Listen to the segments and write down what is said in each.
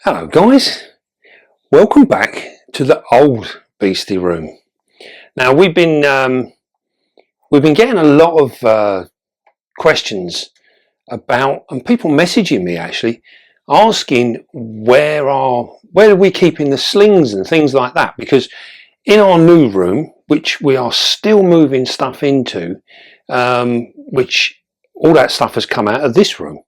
Hello guys, welcome back to the old Beastie Room. Now we've been getting a lot of questions about, and people messaging me actually asking where are we keeping the slings and things like that, because in our new room, which we are still moving stuff into, which all that stuff has come out of this room.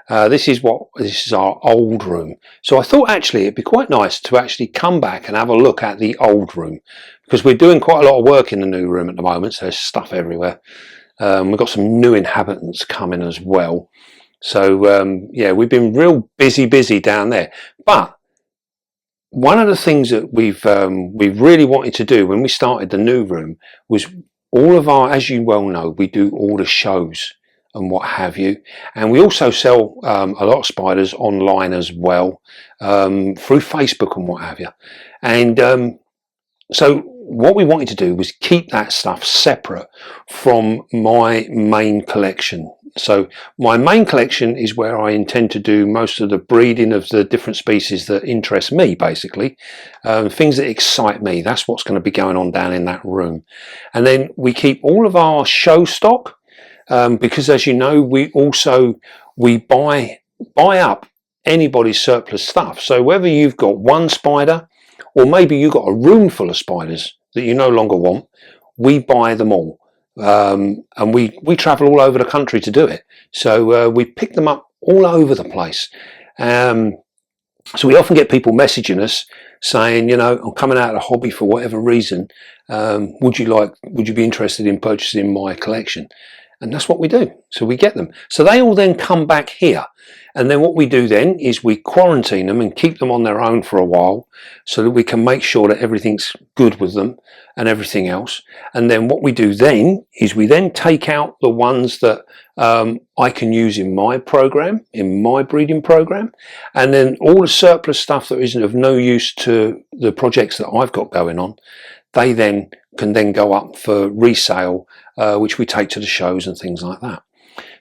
This is our old room. So I thought actually it'd be quite nice to actually come back and have a look at the old room, because we're doing quite a lot of work in the new room at the moment. So there's stuff everywhere. We've got some new inhabitants coming as well. So yeah, we've been real busy down there. But one of the things that we've really wanted to do when we started the new room was all of our, as you well know, we do all the shows and what have you, and we also sell a lot of spiders online as well, through Facebook and what have you. And so what we wanted to do was keep that stuff separate from my main collection. So my main collection is where I intend to do most of the breeding of the different species that interest me, basically, things that excite me. That's what's going to be going on down in that room. And then we keep all of our show stock, because as you know, we buy up anybody's surplus stuff. So whether you've got one spider or maybe you've got a room full of spiders that you no longer want, we buy them all. And we travel all over the country to do it. So we pick them up all over the place. So we often get people messaging us saying, you know, I'm coming out of the hobby for whatever reason. Would you be interested in purchasing my collection? And that's what we do. So we get them. So they all then come back here. And then what we do then is we quarantine them and keep them on their own for a while so that we can make sure that everything's good with them and everything else. And then what we do then is we then take out the ones that I can use in my program, in my breeding program. And then all the surplus stuff that isn't of no use to the projects that I've got going on, they then can then go up for resale, which we take to the shows and things like that.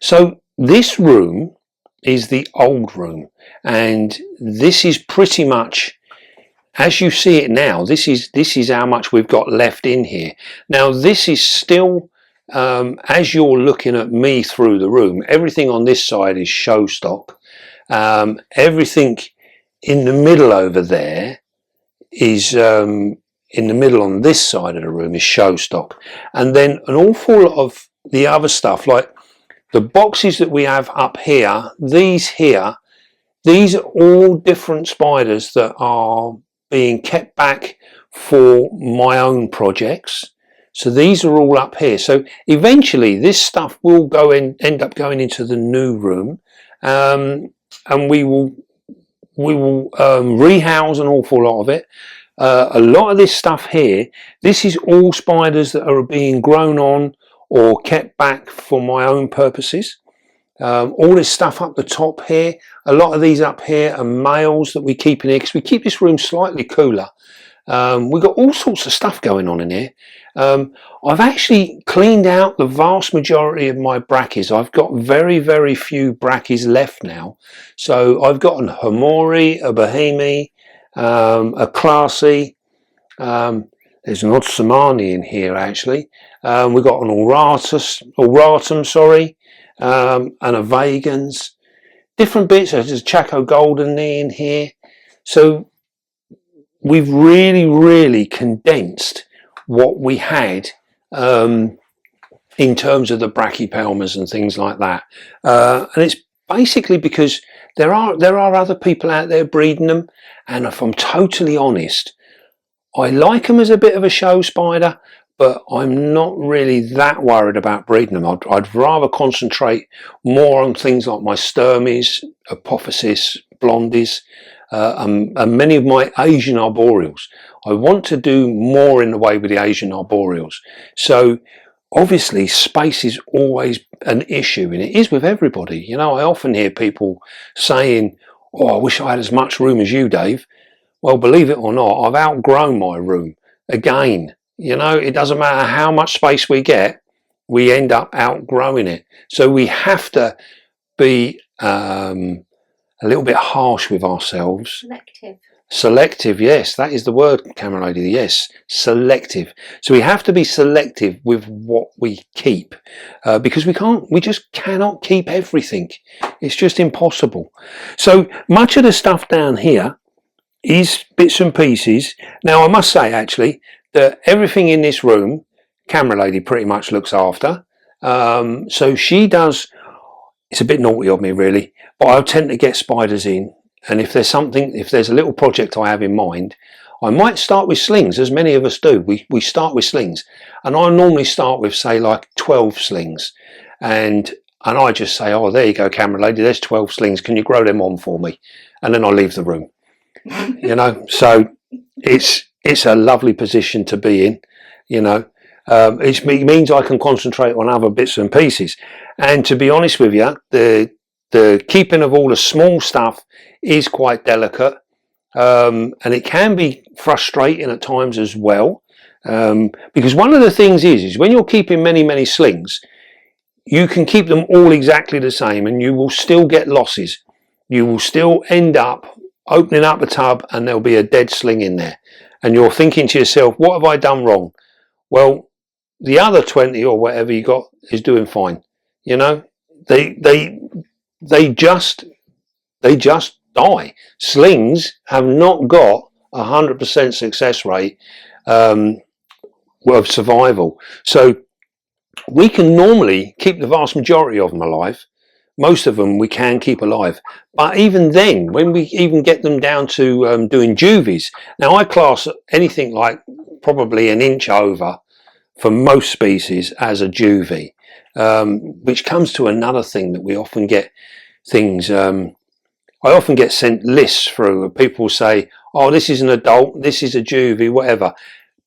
So this room is the old room, and this is pretty much as you see it now. This is how much we've got left in here. Now this is still, as you're looking at me through the room, everything on this side is show stock. Everything in the middle over there is in the middle on this side of the room is show stock, and then an awful lot of the other stuff, like the boxes that we have up here, these are all different spiders that are being kept back for my own projects. So these are all up here. So eventually this stuff will end up going into the new room, and we will rehouse an awful lot of it. A lot of this stuff here, this is all spiders that are being grown on or kept back for my own purposes. All this stuff up the top here, a lot of these up here are males that we keep in here because we keep this room slightly cooler. We've got all sorts of stuff going on in here. I've actually cleaned out the vast majority of my brackies. I've got very few brackies left now. So I've got an Hamori, a Bohemi, a Classy, there's an Otsamani in here actually. We've got an Auratum, sorry, and a Vagans. Different bits. There's a Chaco Golden Knee in here. So we've really condensed what we had in terms of the brachypelmas and things like that. And it's basically because there are other people out there breeding them, and if I'm totally honest, I like them as a bit of a show spider, but I'm not really that worried about breeding them. I'd rather concentrate more on things like my Sturmies, Apophysis, Blondies, and many of my Asian arboreals. I want to do more in the way with the Asian arboreals. So obviously space is always an issue, and it is with everybody. You know, I often hear people saying, oh, I wish I had as much room as you, Dave. Well, believe it or not, I've outgrown my room again. You know, it doesn't matter how much space we get, we end up outgrowing it. So we have to be a a little bit harsh with ourselves. Selective, yes, that is the word, camera lady. Yes, selective. So we have to be selective with what we keep, because we just cannot keep everything. It's just impossible. So much of the stuff down here is bits and pieces. Now I must say actually that everything in this room, camera lady pretty much looks after. So she does. It's a bit naughty of me really, but I tend to get spiders in. And if there's a little project I have in mind, I might start with slings, as many of us do. We start with slings, and I normally start with, say, like 12 slings, and I just say, oh, there you go, camera lady, there's 12 slings. Can you grow them on for me? And then I leave the room. You know, so it's a lovely position to be in. You know, it means I can concentrate on other bits and pieces. And to be honest with you, the keeping of all the small stuff is quite delicate, and it can be frustrating at times as well, because one of the things is when you're keeping many slings, you can keep them all exactly the same and you will still get losses. You will still end up opening up a tub and there'll be a dead sling in there, and you're thinking to yourself, what have I done wrong? Well, the other 20 or whatever you got is doing fine. You know, they just die. Slings have not got 100% success rate of survival. So we can normally keep the vast majority of them alive. Most of them we can keep alive. But even then, when we even get them down to doing juvies, now I class anything like probably an inch over for most species as a juvie, which comes to another thing that we often get things. I often get sent lists through. People say, oh, this is an adult, this is a juvie, whatever.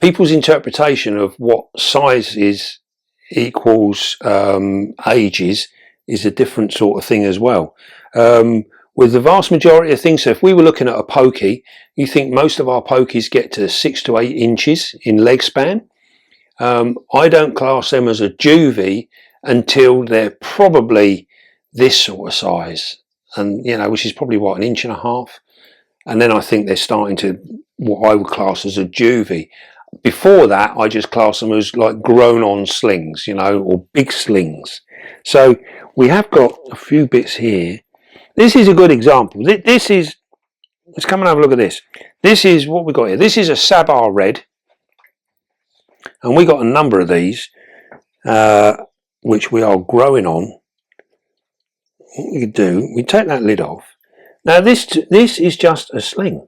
People's interpretation of what size is equals ages is a different sort of thing as well. With the vast majority of things, so if we were looking at a pokey, you think most of our pokies get to 6 to 8 inches in leg span. I don't class them as a juvie until they're probably this sort of size, and you know, which is probably what, 1.5 inches, and then I think they're starting to what I would class as a juvie. Before that, I just class them as like grown on slings, you know, or big slings. So we have got a few bits here. This is a good example. This is, let's come and have a look at this. This is what we got here. This is a Sabar red, and we got a number of these which we are growing on. What we could do, we take that lid off. Now this is just a sling.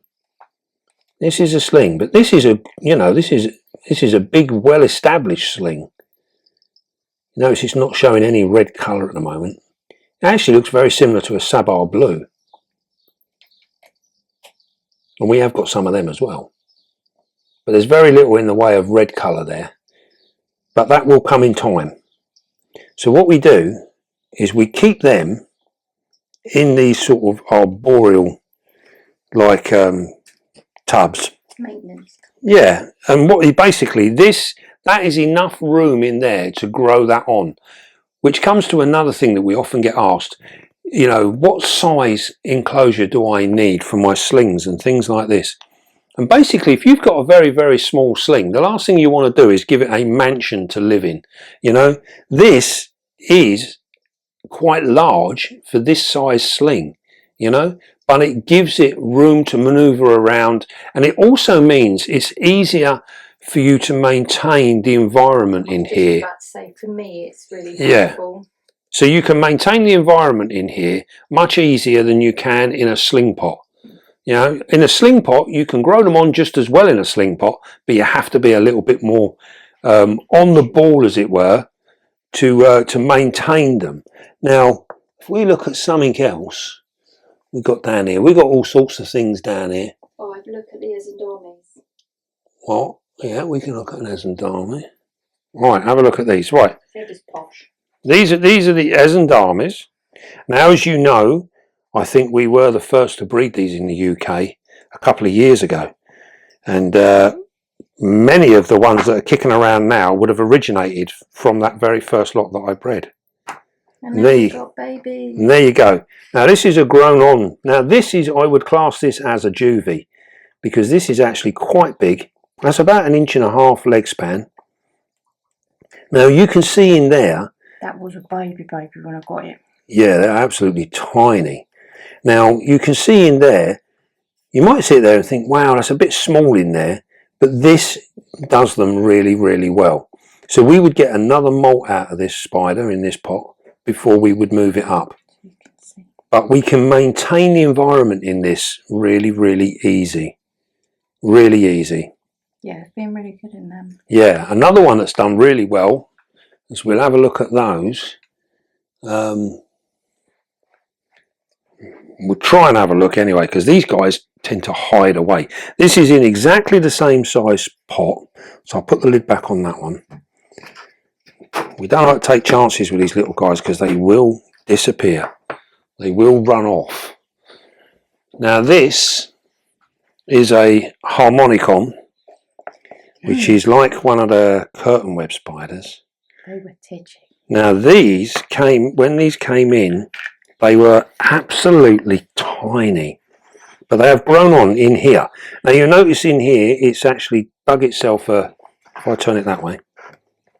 This is a sling, but this is a, you know, this is a big, well-established sling. Notice it's not showing any red colour at the moment. It actually looks very similar to a Sabar blue, and we have got some of them as well. But there's very little in the way of red colour there. But that will come in time. So what we do is we keep them in these sort of arboreal like tubs. Maintenance. Yeah, and what basically that is enough room in there to grow that on, which comes to another thing that we often get asked. You know, what size enclosure do I need for my slings and things like this? And basically, if you've got a very small sling, the last thing you want to do is give it a mansion to live in. You know, this is quite large for this size sling, you know, but it gives it room to maneuver around, and it also means it's easier for you to maintain the environment in here. About to say, for me, it's really helpful. Yeah. So you can maintain the environment in here much easier than you can in a sling pot. You know, in a sling pot, you can grow them on just as well in a sling pot, but you have to be a little bit more on the ball, as it were, to maintain them. Now, if we look at something else we've got down here, we've got all sorts of things down here. Oh, I'd look at the Azendamis. What? Yeah, we can look at an Azendami. Right, have a look at these. Right. They're just posh. These are the Azendamis. Now, as you know, I think we were the first to breed these in the UK a couple of years ago. And many of the ones that are kicking around now would have originated from that very first lot that I bred. And now we've got babies. And there you go. Now this is a grown on. Now this is, I would class this as a juvie, because this is actually quite big. That's about 1.5 inch leg span. Now you can see in there. That was a baby when I got it. Yeah, they're absolutely tiny. Now you can see in there, you might sit there and think, wow, that's a bit small in there, but this does them really, really well. So we would get another molt out of this spider in this pot before we would move it up. But we can maintain the environment in this really, really easy. Really easy. Yeah, it's been really good in them. Yeah, another one that's done really well is, we'll have a look at those. We'll try and have a look anyway, because these guys tend to hide away. This is in exactly the same size pot, so I'll put the lid back on that one. We don't like to take chances with these little guys because they will disappear. They will run off. Now this is a harmonicon, which is like one of the curtain web spiders. They were titchy. Now these came, when these came in, they were absolutely tiny, but they have grown on in here. Now you'll notice in here, it's actually dug itself a, if I turn it that way,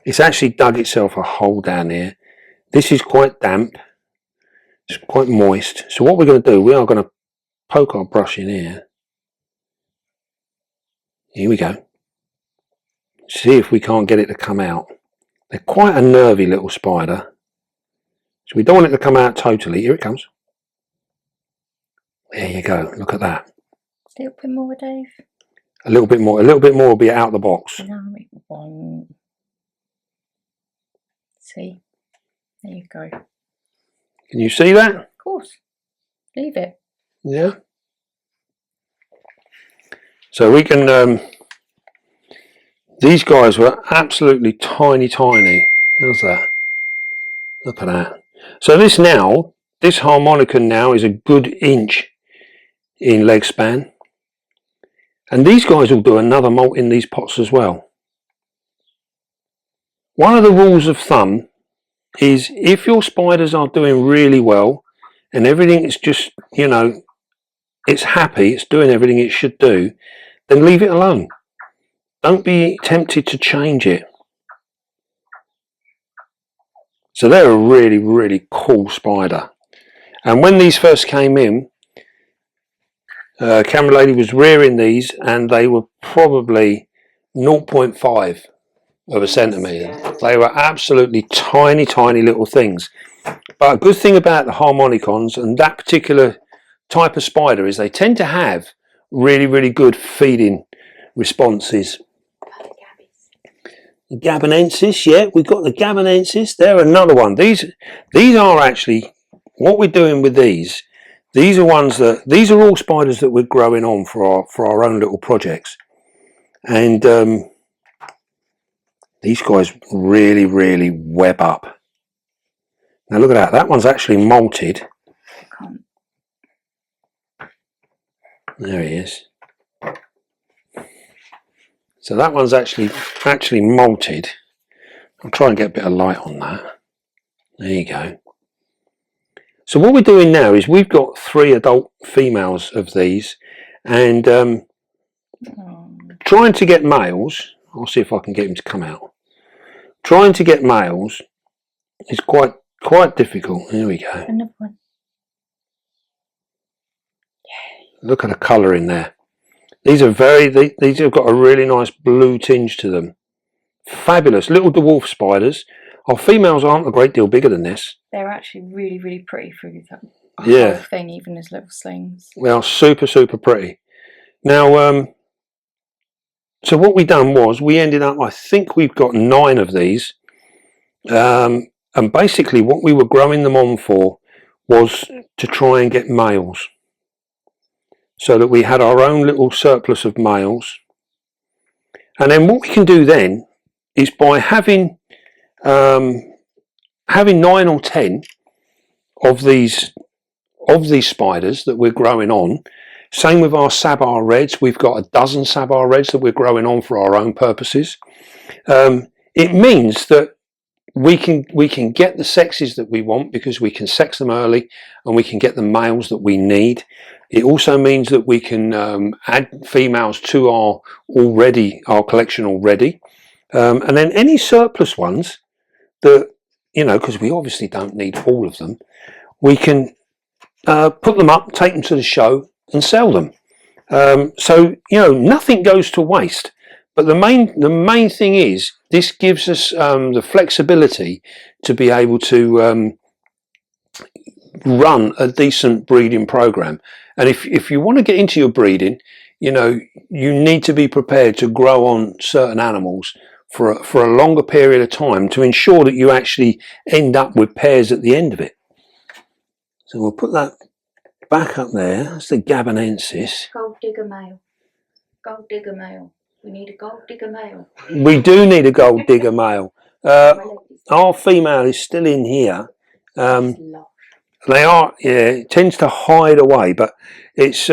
it's actually dug itself a hole down here. This is quite damp, it's quite moist. So what we're going to do, we are going to poke our brush in here. Here we go. See if we can't get it to come out. They're quite a nervy little spider. So we don't want it to come out totally. Here it comes. There you go. Look at that. A little bit more, Dave. A little bit more. A little bit more will be out of the box. No, it won't. See? There you go. Can you see that? Of course. Leave it. Yeah. So we can... these guys were absolutely tiny, tiny. How's that? Look at that. So this harmonicon now is a good inch in leg span. And these guys will do another molt in these pots as well. One of the rules of thumb is, if your spiders are doing really well and everything is just, you know, it's happy, it's doing everything it should do, then leave it alone. Don't be tempted to change it. So they're a really, really cool spider. And when these first came in, Camera Lady was rearing these, and they were probably 0.5 of a centimetre. Yeah. They were absolutely tiny, tiny little things. But a good thing about the harmonicons and that particular type of spider is they tend to have really, really good feeding responses. Gabonensis, yeah, we've got the Gabonensis. They're another one. These are actually, what we're doing with these are ones that, these are all spiders that we're growing on for our own little projects. And these guys really, really web up. Now look at that. That one's actually molted. There he is. So that one's actually molted. I'll try and get a bit of light on that. There you go. So what we're doing now is, we've got 3 adult females of these, and trying to get males, I'll see if I can get him to come out. Trying to get males is quite difficult. Here we go. Another one. Look at the colour in there. These have got a really nice blue tinge to them. Fabulous little dwarf spiders. Our females aren't a great deal bigger than this. They're actually really, really pretty through that whole thing, even as little slings. They are super, super pretty. Now, so what we done was, we ended up, I think we've got 9 of these. And basically what we were growing them on for was to try and get males, so that we had our own little surplus of males. And then what we can do then is, by having 9 or 10 of these spiders that we're growing on. Same with our Sabar Reds. We've got a dozen Sabar Reds that we're growing on for our own purposes. It means that we can get the sexes that we want because we can sex them early and we can get the males that we need. It also means that we can add females to our collection already, and then any surplus ones that, you know, because we obviously don't need all of them, we can put them up, take them to the show and sell them. So, you know, nothing goes to waste. But the main thing is this gives us the flexibility to be able to run a decent breeding program. And if you want to get into your breeding, you know, you need to be prepared to grow on certain animals for a longer period of time to ensure that you actually end up with pairs at the end of it. So we'll put that back up there. That's the Gabonensis. Gold digger male. Gold digger male. We need a gold digger male. We do need a gold digger male. Our female is still in here. They are, yeah, it tends to hide away, but it's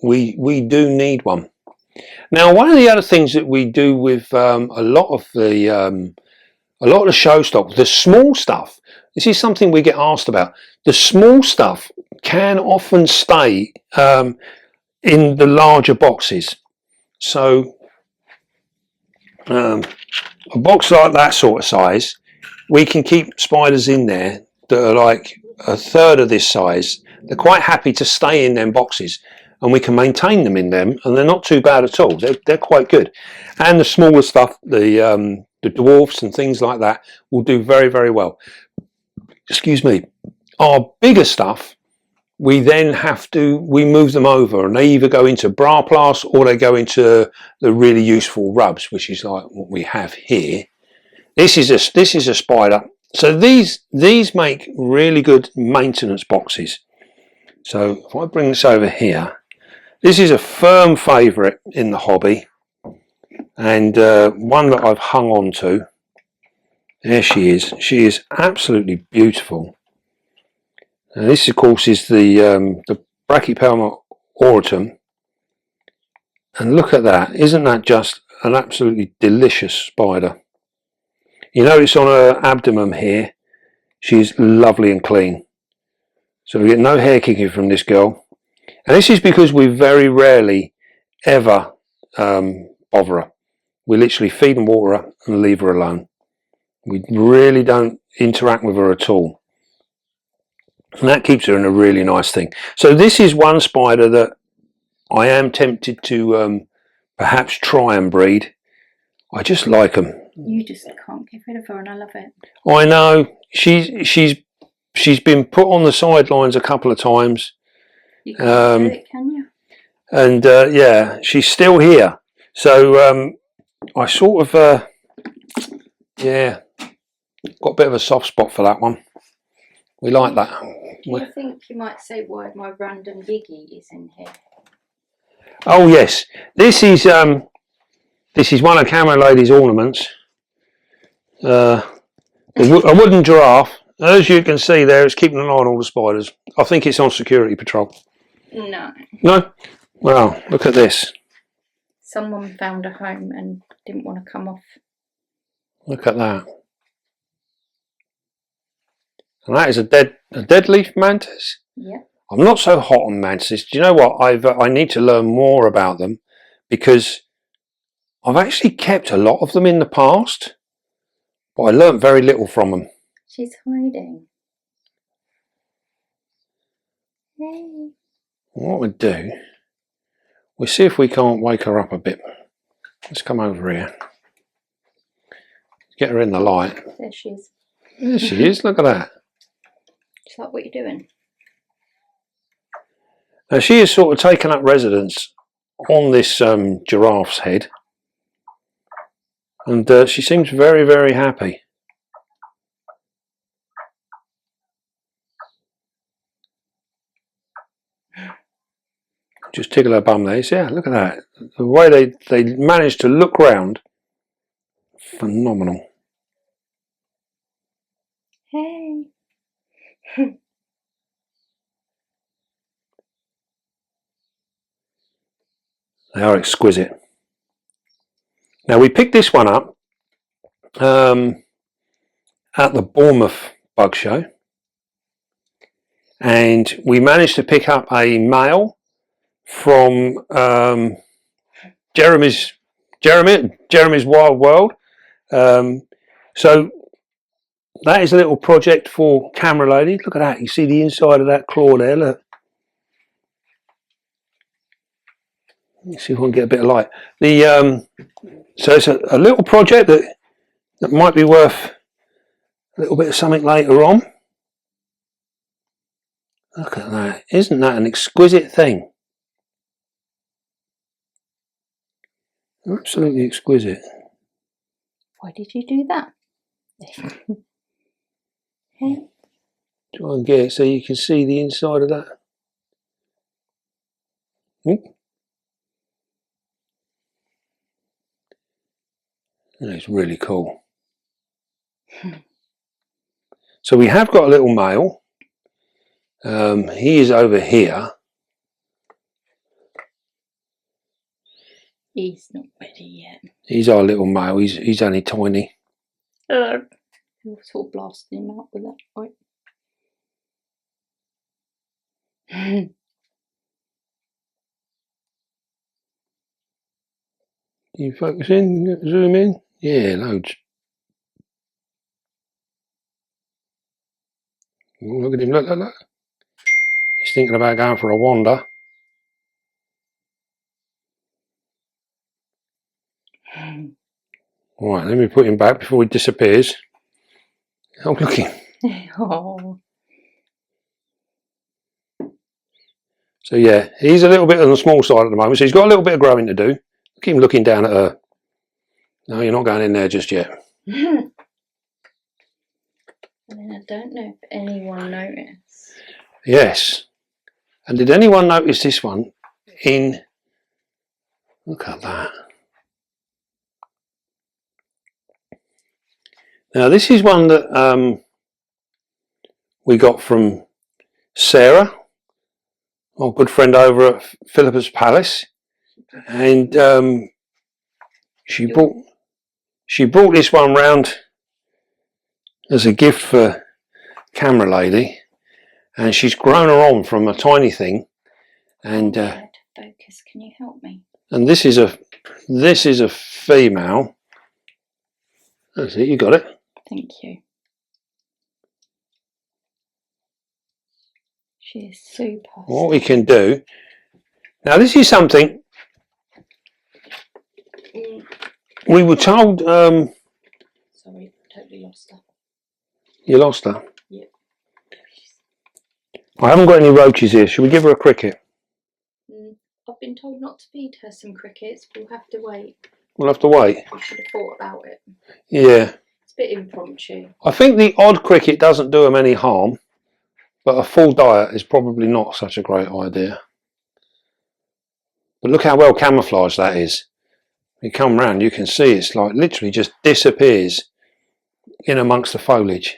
we do need one. Now, one of the other things that we do with a lot of the show stock, the small stuff. This is something we get asked about. The small stuff can often stay in the larger boxes. So a box like that sort of size, we can keep spiders in there that are like a third of this size. They're quite happy to stay in them boxes, and we can maintain them in them, and they're not too bad at all. They're quite good. And the smaller stuff, the dwarfs and things like that, will do very, very well. Excuse me. Our bigger stuff, we then we move them over, and they either go into Braplas or they go into the really useful rubs, which is like what we have here. This is a spider. So these make really good maintenance boxes. So if I bring this over here, this is a firm favourite in the hobby, and one that I've hung on to. There she is. She is absolutely beautiful. And this, of course, is the Brachypelma auratum. And look at that. Isn't that just an absolutely delicious spider? You notice on her abdomen here, she's lovely and clean. So we get no hair kicking from this girl. And this is because we very rarely ever bother her. We literally feed and water her and leave her alone. We really don't interact with her at all. And that keeps her in a really nice thing. So this is one spider that I am tempted to perhaps try and breed. I just like them. You just can't get rid of her, and I love it. I know. She's been put on the sidelines a couple of times. You can't do it, can you? And yeah, she's still here. So I sort of yeah, got a bit of a soft spot for that one. We like that. Do you think you might say why my random Biggie is in here? Oh yes, this is one of Camo Lady's ornaments. A wooden giraffe. As you can see there, it's keeping an eye on all the spiders. I think it's on security patrol. No. No? Well, look at this. Someone found a home and didn't want to come off. Look at that. And that is a dead leaf mantis. Yeah. I'm not so hot on mantises. Do you know what? I need to learn more about them, because I've actually kept a lot of them in the past, but I learnt very little from them. She's hiding. Hey. What we'll do, we'll see if we can't wake her up a bit. Let's come over here. Get her in the light. There she is. There she is. Look at that. She's like, what are you doing? Now she has sort of taken up residence on this giraffe's head, and she seems very, very happy. Just tickle her bum there. Yeah, look at that. The way they managed to look round. Phenomenal. Hey. They are exquisite. Now we picked this one up at the Bournemouth Bug Show, and we managed to pick up a male from Jeremy's Wild World. So that is a little project for Camera Lady. Look at that. You see the inside of that claw there. Look. Let's see if we can get a bit of light. So it's a little project that might be worth a little bit of something later on. Look at that. Isn't that an exquisite thing? Absolutely exquisite. Why did you do that? Hey. Try and get it so you can see the inside of that. It's really cool. So we have got a little male. He is over here. He's not ready yet. He's our little male. He's only tiny. You're sort of blasting him out with that, right? You focus in, zoom in. Yeah, loads. Oh, look at him, look. He's thinking about going for a wander. Right, let me put him back before he disappears. Oh, look at him. Oh. So yeah, he's a little bit on the small side at the moment, so he's got a little bit of growing to do. Keep him looking down at her. No, you're not going in there just yet. I mean, I don't know if anyone noticed. Yes. And did anyone notice this one in... Look at that. Now this is one that we got from Sarah, our good friend over at Philippa's Palace, and she brought this one round as a gift for Camera Lady, and she's grown her on from a tiny thing, and focus. Can you help me? And this is a female. That's it. You got it. Thank you. She is super. What we can do now, this is something we were told. Sorry, totally lost her. You lost her? Yep. I haven't got any roaches here. Should we give her a cricket? I've been told not to feed her some crickets. We'll have to wait. We'll have to wait. We should have thought about it. Yeah. It's a bit impromptu. I think the odd cricket doesn't do them any harm, but a full diet is probably not such a great idea. But look how well camouflaged that is. You come round, you can see it's like literally just disappears in amongst the foliage.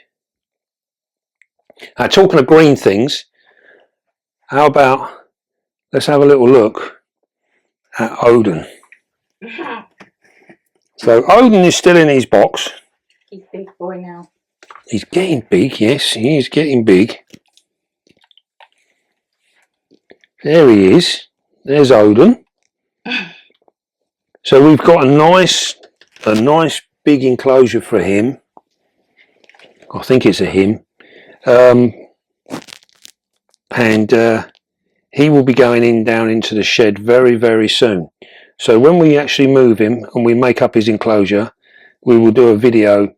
Now, talking of green things, how about let's have a little look at Odin. So Odin is still in his box. He's a big boy now. He's getting big, yes, he is getting big. There he is. There's Odin. So we've got a nice big enclosure for him. I think it's a him. And he will be going down into the shed very, very soon. So when we actually move him and we make up his enclosure, we will do a video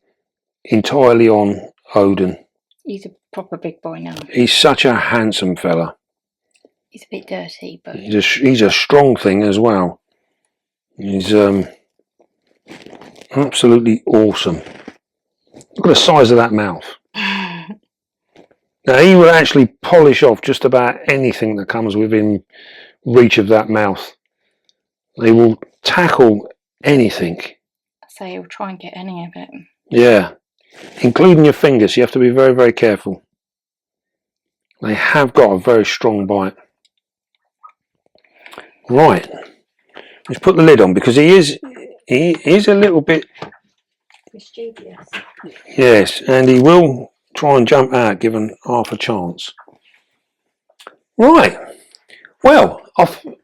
entirely on Odin. He's a proper big boy now. He's such a handsome fella. He's a bit dirty, but he's a strong thing as well. He's absolutely awesome. Look at the size of that mouth. Now he will actually polish off just about anything that comes within reach of that mouth. They will tackle anything. So he'll try and get any of it. Yeah, including your fingers. You have to be very, very careful. They have got a very strong bite. Right, let's put the lid on because he is a little bit mischievous. Yes, and he will try and jump out given half a chance. Right. Well,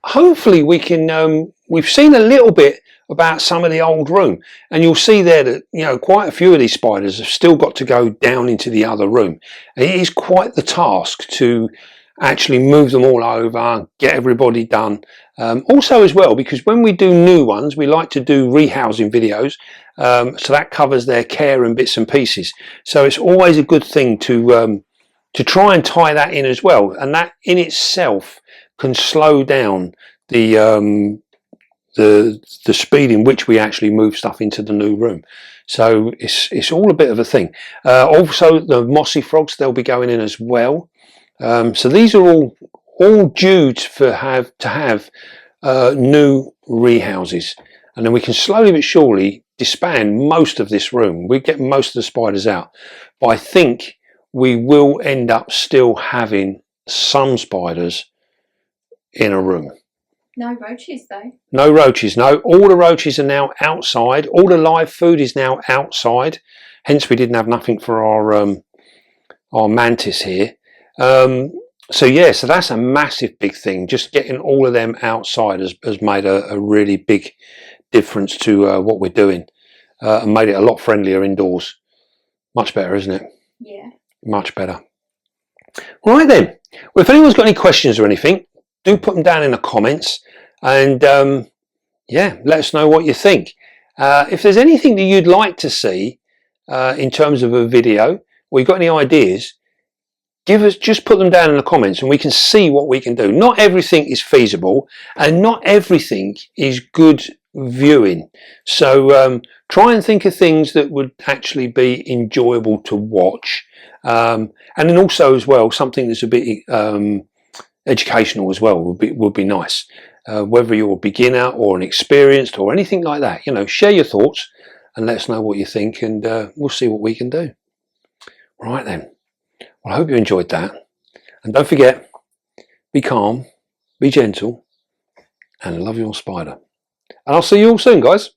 hopefully we can. We've seen a little bit about some of the old room, and you'll see there that quite a few of these spiders have still got to go down into the other room. And it is quite the task to actually move them all over, get everybody done. Also as well, because when we do new ones, we like to do rehousing videos, so that covers their care and bits and pieces. So it's always a good thing to try and tie that in as well, and that in itself can slow down the speed in which we actually move stuff into the new room. So it's all a bit of a thing. Also, the mossy frogs, they'll be going in as well. So these are all due to have new rehouses, and then we can slowly but surely disband most of this room. We get most of the spiders out, but I think we will end up still having some spiders in a room. No roaches though. No roaches, no. All the roaches are now outside. All the live food is now outside. Hence we didn't have nothing for our mantis here. So yeah, so that's a massive big thing. Just getting all of them outside has made a really big difference to what we're doing, and made it a lot friendlier indoors. Much better, isn't it? Yeah. Much better. Right then. Well, if anyone's got any questions or anything, do put them down in the comments, and yeah, let us know what you think. If there's anything that you'd like to see in terms of a video, or you've got any ideas, just put them down in the comments and we can see what we can do. Not everything is feasible and not everything is good viewing. So try and think of things that would actually be enjoyable to watch. And then also as well, something that's a bit educational as well would be nice. Whether you're a beginner or an experienced or anything like that, share your thoughts and let us know what you think, and we'll see what we can do. Right then. Well, I hope you enjoyed that, and don't forget, be calm, be gentle, and love your spider. And I'll see you all soon, guys.